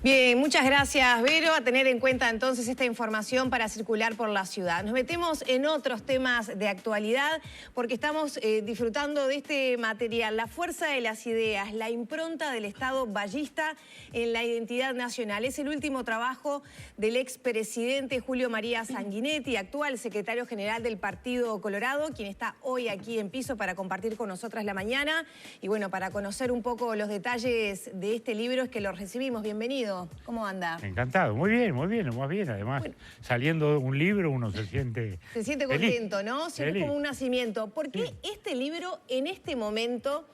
Bien, muchas gracias, Vero. A tener en cuenta entonces esta información para circular por la ciudad. Nos metemos en otros temas de actualidad porque estamos disfrutando de este material, la fuerza de las ideas, la impronta del Estado vallista en la identidad nacional. Es el último trabajo del expresidente Julio María Sanguinetti, actual secretario general del Partido Colorado, quien está hoy aquí en piso para compartir con nosotras la mañana. Y bueno, para conocer un poco los detalles de este libro es que lo recibimos. Bienvenido. ¿Cómo anda? Encantado, muy bien, muy bien, muy bien. Además, bueno, saliendo de un libro uno se siente contento, feliz. ¿no? Siempre es como un nacimiento. ¿Por qué este libro en este momento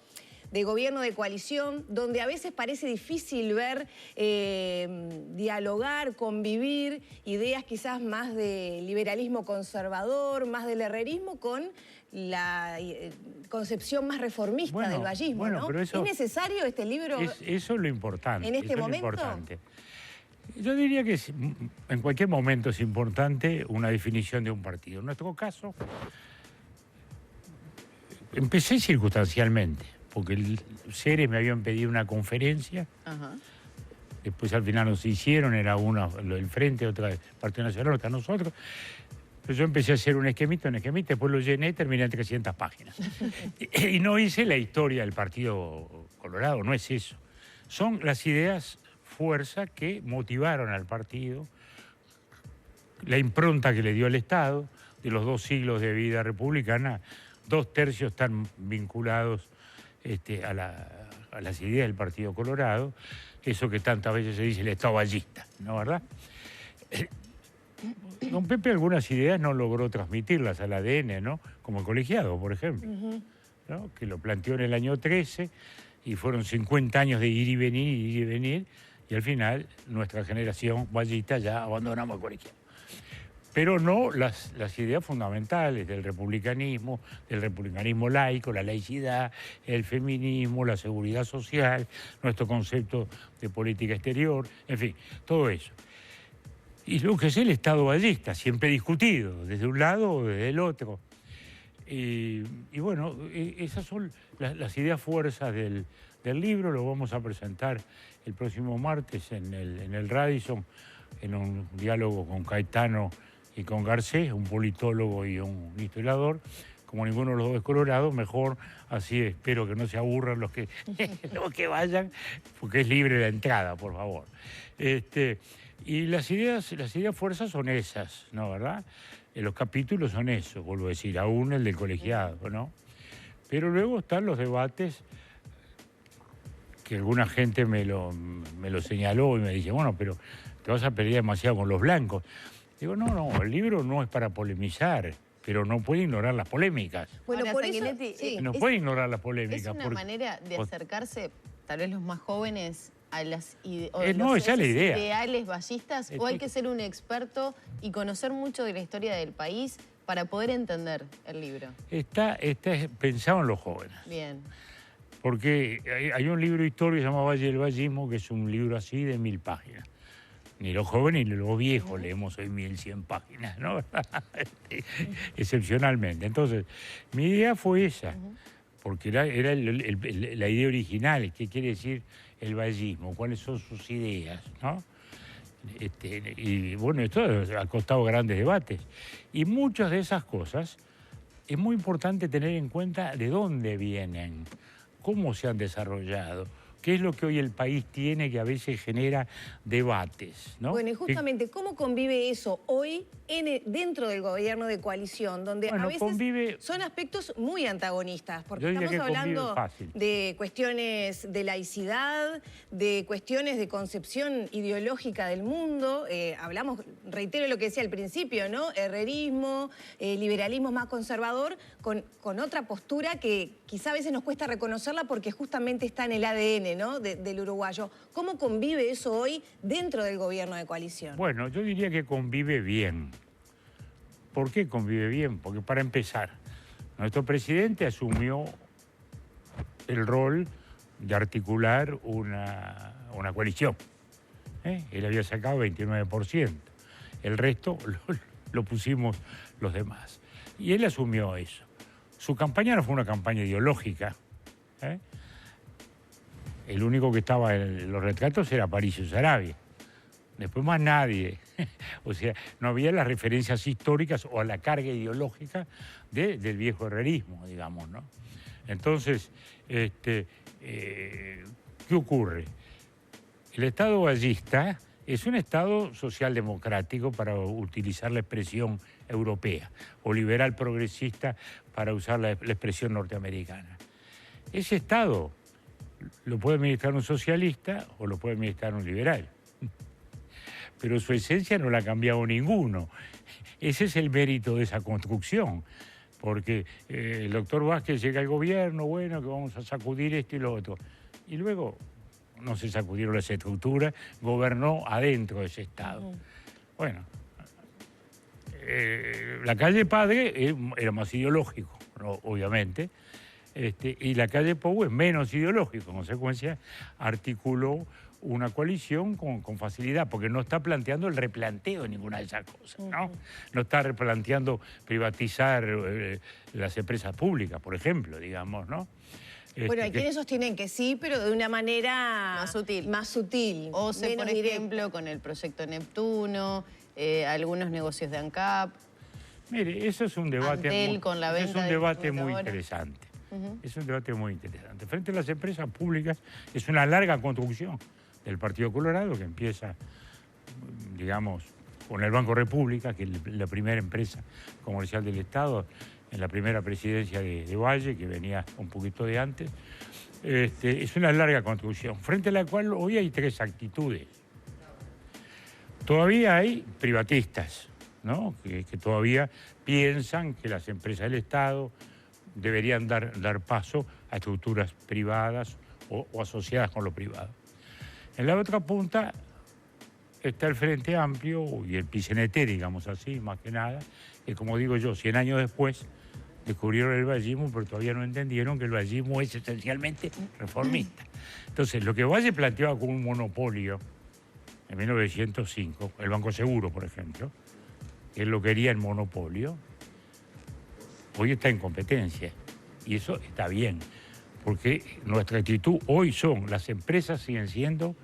de gobierno de coalición, donde a veces parece difícil ver, dialogar, convivir ideas quizás más de liberalismo conservador, más del herrerismo con la concepción más reformista del vallismo, ¿no? Pero eso, ¿es necesario este libro? Eso es lo importante. ¿En este momento? Yo diría que en cualquier momento es importante una definición de un partido. En nuestro caso, empecé circunstancialmente, porque el Ceres me habían pedido una conferencia. Ajá. Después al final nos hicieron, era una el Frente, otra el Partido Nacional, otra nosotros. Pero yo empecé a hacer un esquemita, después lo llené, terminé en 300 páginas. Y no hice la historia del Partido Colorado, no es eso. Son las ideas fuerza que motivaron al partido, la impronta que le dio el Estado, de los 2 siglos de vida republicana, 2/3 están vinculados a las ideas del Partido Colorado, eso que tantas veces se dice el Estado vallista, ¿no, verdad? Don Pepe algunas ideas no logró transmitirlas al ADN, ¿no? Como el colegiado, por ejemplo, ¿no? Que lo planteó en el año 13 y fueron 50 años de ir y venir, y al final nuestra generación vallista ya abandonamos el colegiado. Pero no las ideas fundamentales del republicanismo laico, la laicidad, el feminismo, la seguridad social, nuestro concepto de política exterior, en fin, todo eso. Y lo que es el Estado vallista, siempre discutido, desde un lado o desde el otro. Y bueno, esas son las ideas fuerzas del libro. Lo vamos a presentar el próximo martes en el Radisson, en un diálogo con Caetano y con Garcés, un politólogo y un historiador. Como ninguno de los dos es colorado, mejor, así espero que no se aburran los que vayan, porque es libre la entrada, por favor. Y las ideas fuerzas son esas, ¿no, verdad? Los capítulos son eso, vuelvo a decir, aún el del colegiado, ¿no? Pero luego están los debates que alguna gente me lo señaló y me dice, bueno, pero te vas a pelear demasiado con los blancos. Digo, no, el libro no es para polemizar, pero no puede ignorar las polémicas. Bueno, ahora, por Sanguinetti, eso, no puede ignorar las polémicas. ¿Es una manera de acercarse, tal vez los más jóvenes, a las esa es la idea. Ideales vallistas? ¿O hay que ser un experto y conocer mucho de la historia del país para poder entender el libro? Está pensado en los jóvenes. Bien. Porque hay un libro histórico que se llama Valle del Vallismo, que es un libro así de 1000 páginas. Ni los jóvenes ni los viejos leemos hoy 1100 páginas, ¿no? Excepcionalmente. Entonces, mi idea fue esa, porque era la idea original, qué quiere decir el vallismo, cuáles son sus ideas, ¿no? Y bueno, esto ha costado grandes debates. Y muchas de esas cosas es muy importante tener en cuenta de dónde vienen, cómo se han desarrollado, qué es lo que hoy el país tiene que a veces genera debates, ¿no? Bueno, y justamente, ¿cómo convive eso hoy dentro del gobierno de coalición? Donde a veces son aspectos muy antagonistas, porque estamos hablando de cuestiones de laicidad, de cuestiones de concepción ideológica del mundo. Hablamos, reitero lo que decía al principio, ¿no? Herrerismo, liberalismo más conservador, con otra postura que quizá a veces nos cuesta reconocerla porque justamente está en el ADN, ¿no? del uruguayo. ¿Cómo convive eso hoy dentro del gobierno de coalición? Bueno, yo diría que convive bien. ¿Por qué convive bien? Porque para empezar, nuestro presidente asumió el rol de articular una coalición. Él había sacado 29%. El resto lo pusimos los demás. Y él asumió eso. Su campaña no fue una campaña ideológica. El único que estaba en los retratos era Aparicio Saravia. Después más nadie. O sea, no había las referencias históricas o a la carga ideológica del viejo herrerismo, digamos, ¿no? Entonces, ¿qué ocurre? El Estado vallista es un Estado socialdemocrático, para utilizar la expresión europea, o liberal progresista para usar la expresión norteamericana. Ese Estado lo puede administrar un socialista o lo puede administrar un liberal. Pero su esencia no la ha cambiado ninguno. Ese es el mérito de esa construcción. Porque el doctor Vázquez llega al gobierno, bueno, que vamos a sacudir esto y lo otro. Y luego no se sacudieron las estructuras, gobernó adentro de ese Estado. Bueno, la calle Padre era más ideológico, ¿no? Obviamente, y la calle Pou es menos ideológico. En consecuencia, articuló una coalición con facilidad, porque no está planteando el replanteo de ninguna de esas cosas, ¿no? No está replanteando privatizar las empresas públicas, por ejemplo, digamos, ¿no? Bueno, hay quienes sostienen que sí, pero de una manera más sutil. Más sutil. OCE, por ejemplo, con el proyecto Neptuno, algunos negocios de ANCAP. Mire, eso es un debate, Antel, con la venta es un debate muy computadora. interesante. Es un debate muy interesante. Frente a las empresas públicas es una larga construcción del Partido Colorado, que empieza, digamos, con el Banco República, que es la primera empresa comercial del Estado, en la primera presidencia de Valle, que venía un poquito de antes. Es una larga construcción, frente a la cual hoy hay tres actitudes. Todavía hay privatistas, ¿no? que todavía piensan que las empresas del Estado deberían dar paso a estructuras privadas o asociadas con lo privado. En la otra punta está el Frente Amplio y el PCNT, digamos así, más que nada, que, como digo yo, 100 años después descubrieron el vallismo, pero todavía no entendieron que el vallismo es esencialmente reformista. Entonces, lo que Valle planteaba como un monopolio en 1905, el Banco Seguro, por ejemplo, que él lo quería en monopolio, hoy está en competencia. Y eso está bien, porque nuestra actitud hoy las empresas siguen siendo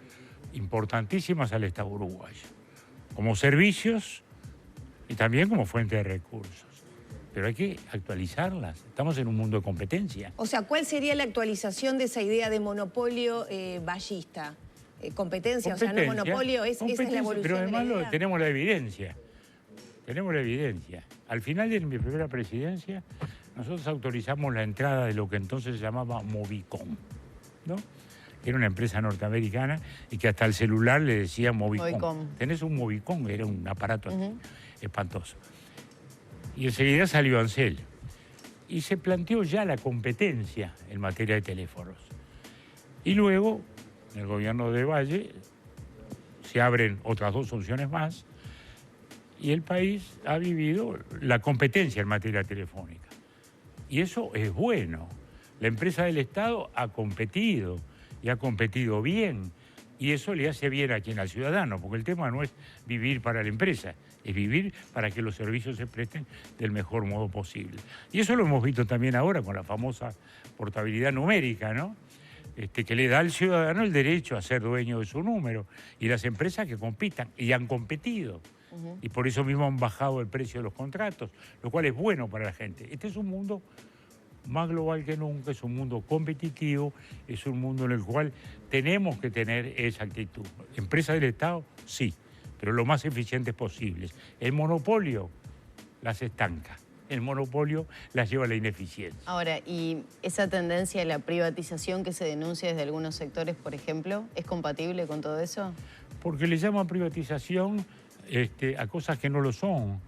importantísimas al Estado uruguayo, como servicios y también como fuente de recursos. Pero hay que actualizarlas. Estamos en un mundo de competencia. O sea, ¿cuál sería la actualización de esa idea de monopolio vallista? Competencia, o sea, no monopolio, esa es la evolución. Pero además de la idea. tenemos la evidencia. Tenemos la evidencia. Al final de mi primera presidencia, nosotros autorizamos la entrada de lo que entonces se llamaba Movicom, ¿no? Que era una empresa norteamericana y que hasta el celular le decía Movicom. Tenés un Movicom, era un aparato espantoso. Y enseguida salió Ansel. Y se planteó ya la competencia en materia de teléfonos. Y luego, en el gobierno de Valle, se abren otras dos opciones más, y el país ha vivido la competencia en materia telefónica. Y eso es bueno. La empresa del Estado ha competido, y ha competido bien, y eso le hace bien a quien, al ciudadano, porque el tema no es vivir para la empresa, es vivir para que los servicios se presten del mejor modo posible. Y eso lo hemos visto también ahora con la famosa portabilidad numérica, ¿no? Que le da al ciudadano el derecho a ser dueño de su número, y las empresas que compitan, y han competido. Y por eso mismo han bajado el precio de los contratos, lo cual es bueno para la gente. Este es un mundo más global que nunca, es un mundo competitivo, es un mundo en el cual tenemos que tener esa actitud. Empresas del Estado, sí, pero lo más eficientes posibles. El monopolio las estanca, el monopolio las lleva a la ineficiencia. Ahora, ¿y esa tendencia a la privatización que se denuncia desde algunos sectores, por ejemplo, es compatible con todo eso? Porque le llaman privatización a cosas que no lo son.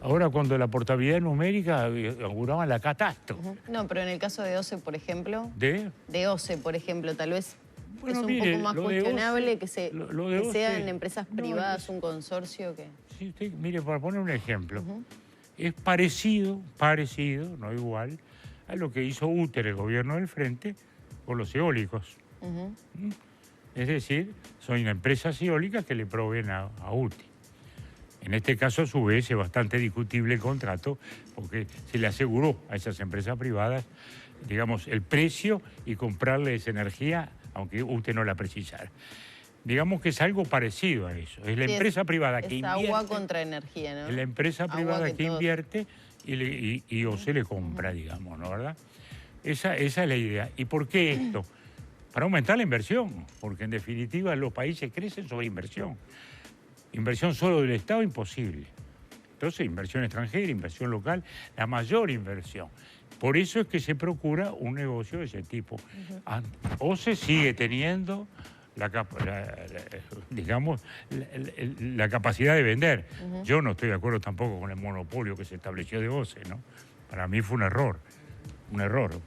Ahora, cuando la portabilidad numérica auguraban la catástrofe. No, pero en el caso de OCE, por ejemplo... ¿De? De OCE, por ejemplo, tal vez bueno, es un mire, poco más cuestionable que OCE, sean empresas privadas, un consorcio que... Sí, usted, mire, para poner un ejemplo, es parecido, no igual, a lo que hizo UTER, el gobierno del Frente, con los eólicos. Es decir, son empresas eólicas que le proveen a UTI. En este caso, a su vez, es bastante discutible el contrato, porque se le aseguró a esas empresas privadas digamos, el precio y comprarle esa energía, aunque usted no la precisara. Digamos que es algo parecido a eso. Es la empresa privada que invierte. Es agua contra energía, ¿no? Es la empresa privada que invierte y o se le compra, digamos, ¿no? ¿Verdad? Esa es la idea. ¿Y por qué esto? Para aumentar la inversión, porque en definitiva los países crecen sobre inversión. Inversión solo del Estado, imposible. Entonces, inversión extranjera, inversión local, la mayor inversión. Por eso es que se procura un negocio de ese tipo. O se sigue teniendo la capacidad de vender. Yo no estoy de acuerdo tampoco con el monopolio que se estableció de OCE, ¿no? Para mí fue un error,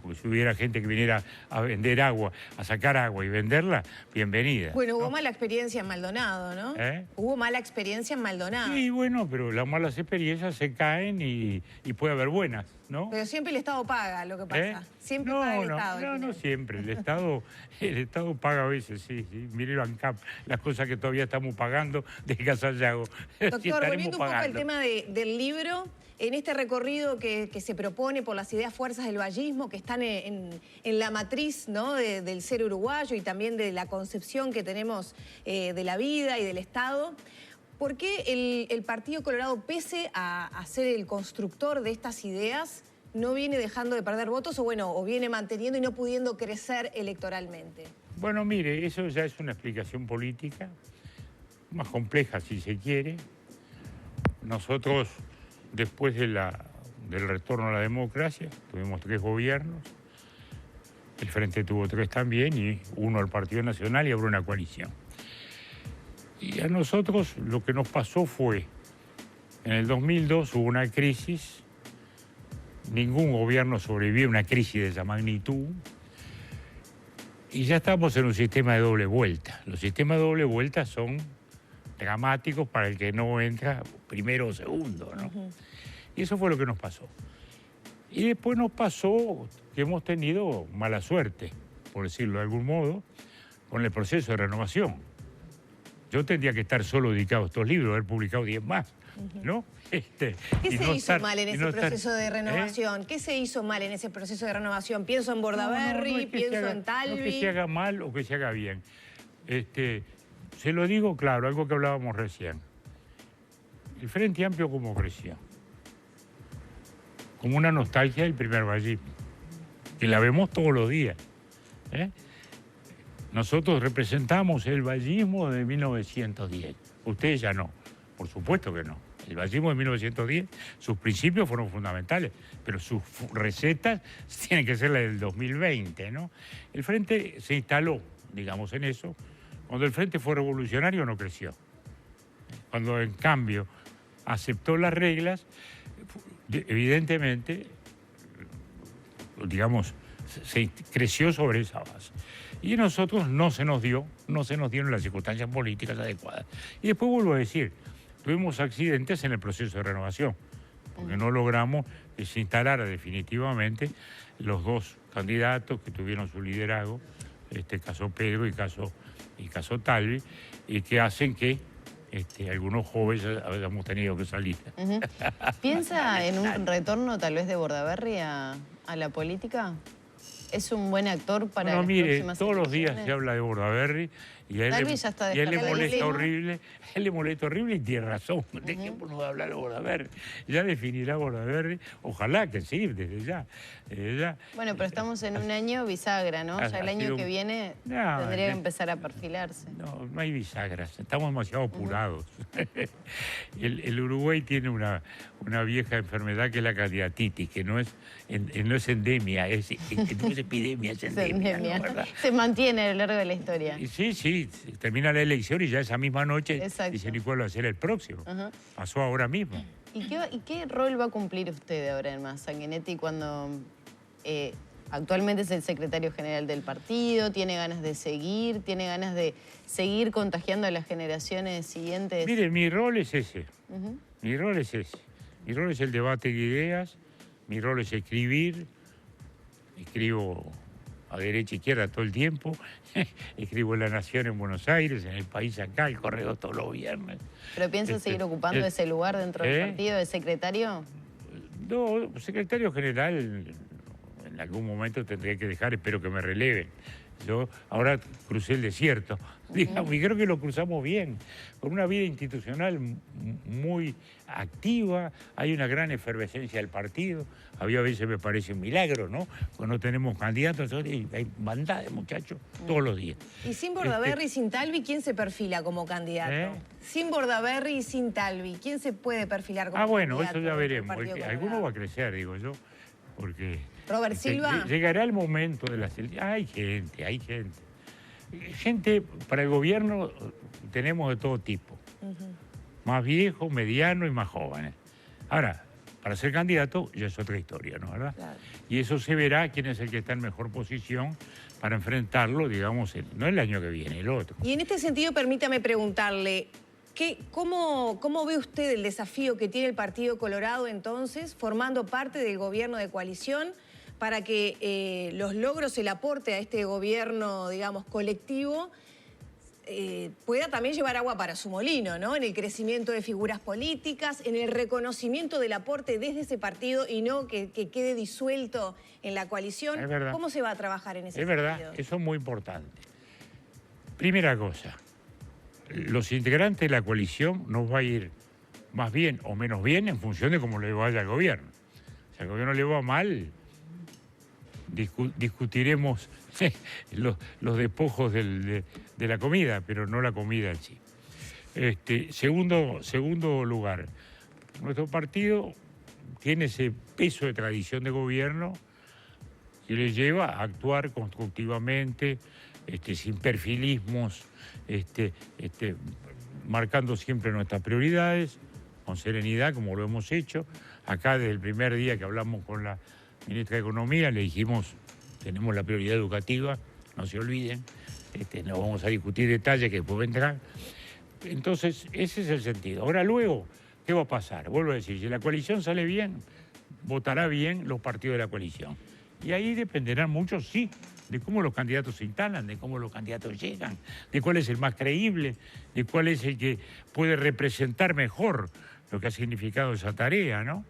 porque si hubiera gente que viniera a vender agua, a sacar agua y venderla, bienvenida. Bueno, hubo mala experiencia en Maldonado, ¿no? Hubo mala experiencia en Maldonado. Sí, bueno, pero las malas experiencias se caen y puede haber buenas, ¿no? Pero siempre el Estado paga lo que pasa. Siempre paga el Estado. No siempre. El Estado paga a veces, sí. Mire las cosas que todavía estamos pagando de Casallago. Doctor, volviendo un poco al tema del libro, en este recorrido que se propone por las ideas fuerzas del vallismo, que están en la matriz, ¿no? del ser uruguayo y también de la concepción que tenemos de la vida y del Estado, ¿por qué el Partido Colorado, pese a ser el constructor de estas ideas, no viene dejando de perder votos o viene manteniendo y no pudiendo crecer electoralmente? Bueno, mire, eso ya es una explicación política, más compleja si se quiere. Nosotros, después del retorno a la democracia, tuvimos 3 gobiernos, el Frente tuvo 3 también, y uno al Partido Nacional y ahora una coalición. Y a nosotros lo que nos pasó fue, en el 2002 hubo una crisis, ningún gobierno sobrevivió a una crisis de esa magnitud, y ya estamos en un sistema de doble vuelta. Los sistemas de doble vuelta son dramáticos para el que no entra primero o segundo, ¿no? Y eso fue lo que nos pasó. Y después nos pasó que hemos tenido mala suerte, por decirlo de algún modo, con el proceso de renovación. Yo tendría que estar solo dedicado a estos libros, haber publicado 10 más, ¿no? ¿Qué se hizo mal en ese proceso de renovación? ¿Qué se hizo mal en ese proceso de renovación? Pienso en Bordaberry, pienso en Talvi. No que se haga mal o que se haga bien. Se lo digo claro, algo que hablábamos recién. El Frente Amplio, ¿cómo creció? Como una nostalgia del primer vallismo, que la vemos todos los días. Nosotros representamos el vallismo de 1910. Ustedes ya no, por supuesto que no. El vallismo de 1910, sus principios fueron fundamentales, pero sus recetas tienen que ser las del 2020, ¿no? El Frente se instaló, digamos, en eso. Cuando el Frente fue revolucionario no creció. Cuando, en cambio, aceptó las reglas, evidentemente, digamos, se creció sobre esa base. Y a nosotros no se nos dieron las circunstancias políticas adecuadas. Y después vuelvo a decir, tuvimos accidentes en el proceso de renovación, porque no logramos que se instalara definitivamente los 2 candidatos que tuvieron su liderazgo, caso Pedro y caso Talvi, y que hacen que algunos jóvenes hayamos tenido que salir. ¿Piensa en un retorno tal vez de Bordaberry a la política? ¿Es un buen actor para las próximas elecciones? Todos los días se habla de Bordaberry y a él le molesta horrible. A él le molesta horrible y tiene razón. Dejémonos de hablar de Bordaberry. Ya definirá Bordaberry. Ojalá que sí, desde ya. Bueno, pero estamos en un año bisagra, ¿no? Ya el año que viene tendría que empezar a perfilarse. No hay bisagras. Estamos demasiado apurados. El Uruguay tiene una vieja enfermedad que es la cardiatitis, que no es endemia, no es epidemia, es endemia. ¿No? ¿Verdad? Se mantiene a lo largo de la historia. Sí, termina la elección y ya esa misma noche dicen cuál va a ser el próximo. Pasó ahora mismo. ¿Y qué rol va a cumplir usted ahora en Sanguinetti cuando actualmente es el secretario general del partido? ¿Tiene ganas de seguir? ¿Tiene ganas de seguir contagiando a las generaciones siguientes? Mire, mi rol es ese. Mi rol es ese. Mi rol es el debate de ideas, mi rol es escribir. Escribo a derecha e izquierda todo el tiempo. Escribo en La Nación en Buenos Aires, en El País acá, El Correo todos los viernes. ¿Pero piensa seguir ocupando ese lugar dentro del partido de secretario? No, secretario general en algún momento tendré que dejar, espero que me releven. Yo ahora crucé el desierto, digamos, y creo que lo cruzamos bien, con una vida institucional muy activa, hay una gran efervescencia del partido, había veces me parece un milagro, ¿no? Cuando no tenemos candidatos, hay bandada de muchachos todos los días. Y sin Bordaberry y sin Talvi, ¿quién se perfila como candidato? Sin Bordaberry y sin Talvi, ¿quién se puede perfilar como candidato? Bueno, eso ya veremos. Alguno va a crecer, digo yo, porque... Robert Silva. Llegará el momento de las elecciones. Hay gente. Gente, para el gobierno tenemos de todo tipo. Más viejos, medianos y más jóvenes. Ahora, para ser candidato ya es otra historia, ¿no? ¿Verdad? Claro. Y eso se verá quién es el que está en mejor posición para enfrentarlo, digamos, no el año que viene, el otro. Y en este sentido, permítame preguntarle, ¿cómo ve usted el desafío que tiene el Partido Colorado entonces, formando parte del gobierno de coalición, para que los logros, el aporte a este gobierno, digamos, colectivo, pueda también llevar agua para su molino, ¿no? En el crecimiento de figuras políticas, en el reconocimiento del aporte desde ese partido y no que quede disuelto en la coalición? Es verdad. ¿Cómo se va a trabajar en ese sentido? Es verdad, eso es muy importante. Primera cosa, los integrantes de la coalición nos va a ir más bien o menos bien en función de cómo le vaya al gobierno. Si al gobierno le va mal, discutiremos los despojos de la comida, pero no la comida en sí. Segundo lugar, nuestro partido tiene ese peso de tradición de gobierno que le lleva a actuar constructivamente, sin perfilismos, marcando siempre nuestras prioridades, con serenidad, como lo hemos hecho. Acá desde el primer día que hablamos con la ministra de Economía, le dijimos, tenemos la prioridad educativa, no se olviden, no vamos a discutir detalles que después vendrán. Entonces, ese es el sentido. Ahora luego, ¿qué va a pasar? Vuelvo a decir, si la coalición sale bien, votará bien los partidos de la coalición. Y ahí dependerán mucho, sí, de cómo los candidatos se instalan, de cómo los candidatos llegan, de cuál es el más creíble, de cuál es el que puede representar mejor lo que ha significado esa tarea, ¿no?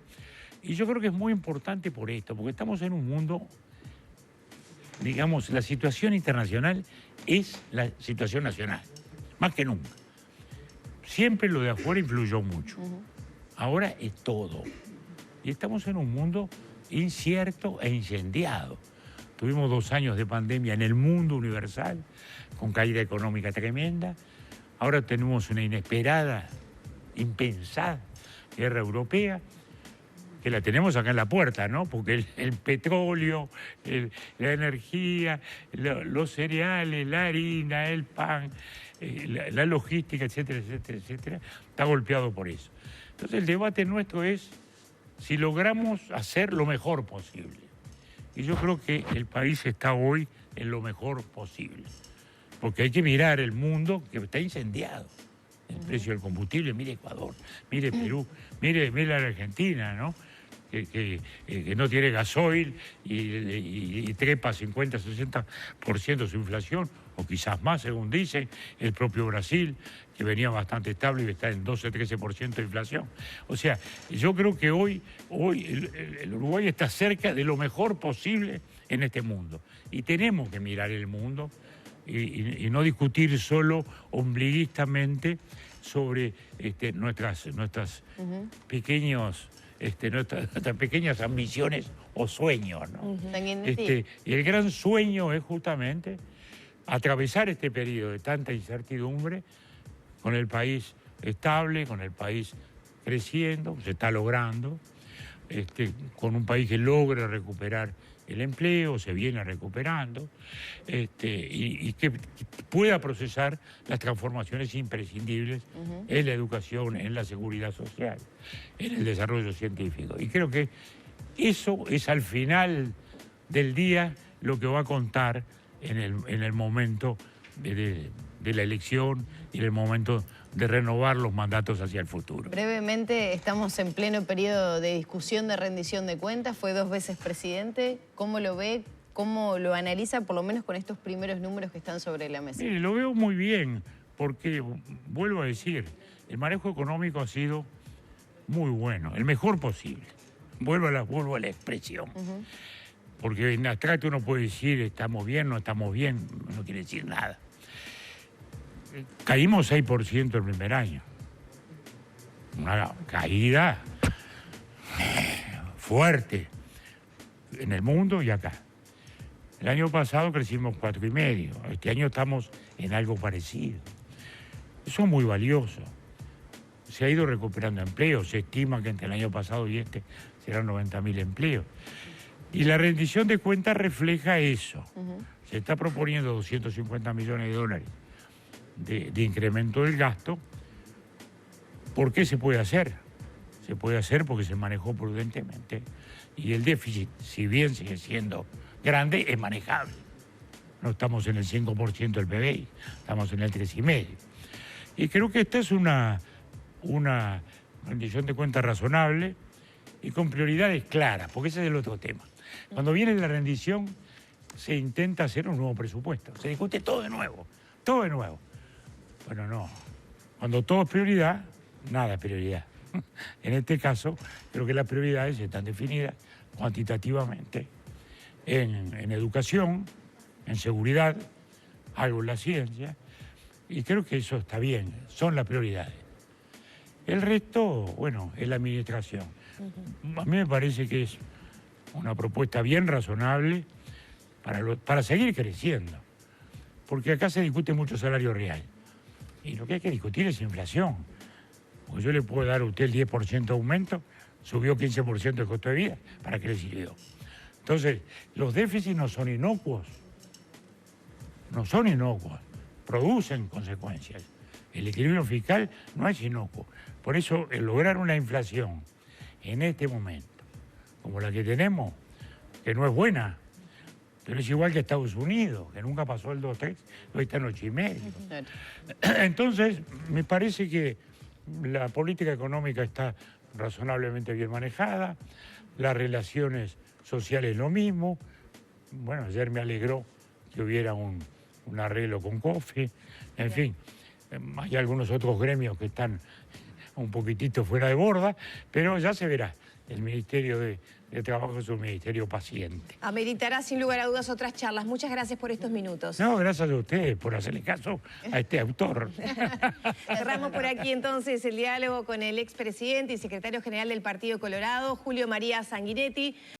Y yo creo que es muy importante por esto, porque estamos en un mundo, digamos, la situación internacional es la situación nacional, más que nunca. Siempre lo de afuera influyó mucho. Ahora es todo. Y estamos en un mundo incierto e incendiado. Tuvimos 2 años de pandemia en el mundo universal, con caída económica tremenda. Ahora tenemos una inesperada, impensada guerra europea, que la tenemos acá en la puerta, ¿no? Porque el petróleo, la energía, los cereales, la harina, el pan, la logística, etcétera, etcétera, etcétera, está golpeado por eso. Entonces el debate nuestro es si logramos hacer lo mejor posible. Y yo creo que el país está hoy en lo mejor posible. Porque hay que mirar el mundo que está incendiado. El precio del combustible, mire Ecuador, mire Perú, mire la Argentina, ¿no? Que no tiene gasoil y trepa 50-60% su inflación, o quizás más, según dicen. El propio Brasil, que venía bastante estable y está en 12-13% de inflación. O sea, yo creo que hoy el Uruguay está cerca de lo mejor posible en este mundo. Y tenemos que mirar el mundo y no discutir solo ombliguistamente sobre nuestras pequeñas ambiciones o sueños, ¿no? Y el gran sueño es justamente atravesar este periodo de tanta incertidumbre con el país estable, con el país creciendo, se está logrando, con un país que logre recuperar el empleo, se viene recuperando, y que pueda procesar las transformaciones imprescindibles en la educación, en la seguridad social, en el desarrollo científico. Y creo que eso es al final del día lo que va a contar en el momento de la elección y en el momento de renovar los mandatos hacia el futuro. Brevemente, estamos en pleno periodo de discusión de rendición de cuentas, fue 2 veces presidente. ¿Cómo lo ve? ¿Cómo lo analiza, por lo menos con estos primeros números que están sobre la mesa? Mire, lo veo muy bien, porque, vuelvo a decir, el manejo económico ha sido muy bueno, el mejor posible. Vuelvo a la expresión. porque en abstracto uno puede decir estamos bien, no quiere decir nada. Caímos 6% el primer año. Una caída fuerte en el mundo y acá. El año pasado crecimos 4,5%. Este año estamos en algo parecido. Eso es muy valioso. Se ha ido recuperando empleo. Se estima que entre el año pasado y este serán 90.000 empleos. Y la rendición de cuentas refleja eso. Se está proponiendo 250 millones de dólares de incremento del gasto. ¿Por qué se puede hacer? Se puede hacer porque se manejó prudentemente. Y el déficit, si bien sigue siendo grande, es manejable. No estamos en el 5% del PBI, estamos en el 3,5%. Y creo que esta es una rendición de cuentas razonable y con prioridades claras, porque ese es el otro tema. Cuando viene la rendición, se intenta hacer un nuevo presupuesto. Se discute todo de nuevo, todo de nuevo. Bueno, no. Cuando todo es prioridad, nada es prioridad. En este caso, creo que las prioridades están definidas cuantitativamente en educación, en seguridad, algo en la ciencia, y creo que eso está bien, son las prioridades. El resto, bueno, es la administración. A mí me parece que es una propuesta bien razonable para seguir creciendo, porque acá se discute mucho salario real, y lo que hay que discutir es inflación. Porque yo le puedo dar a usted el 10% de aumento, subió 15% el costo de vida, ¿para qué le sirvió? Entonces, los déficits no son inocuos, producen consecuencias. El equilibrio fiscal no es inocuo. Por eso, el lograr una inflación en este momento, como la que tenemos, que no es buena, pero es igual que Estados Unidos, que nunca pasó el 2,3, hoy está en 8,5. Entonces, me parece que la política económica está razonablemente bien manejada, las relaciones sociales lo mismo. Bueno, ayer me alegró que hubiera un arreglo con COFE, en fin, hay algunos otros gremios que están un poquitito fuera de borda, pero ya se verá. El Ministerio de Trabajo es un ministerio paciente. Ameritará sin lugar a dudas otras charlas. Muchas gracias por estos minutos. No, gracias a ustedes por hacerle caso a este autor. Cerramos por aquí entonces el diálogo con el expresidente y secretario general del Partido Colorado, Julio María Sanguinetti.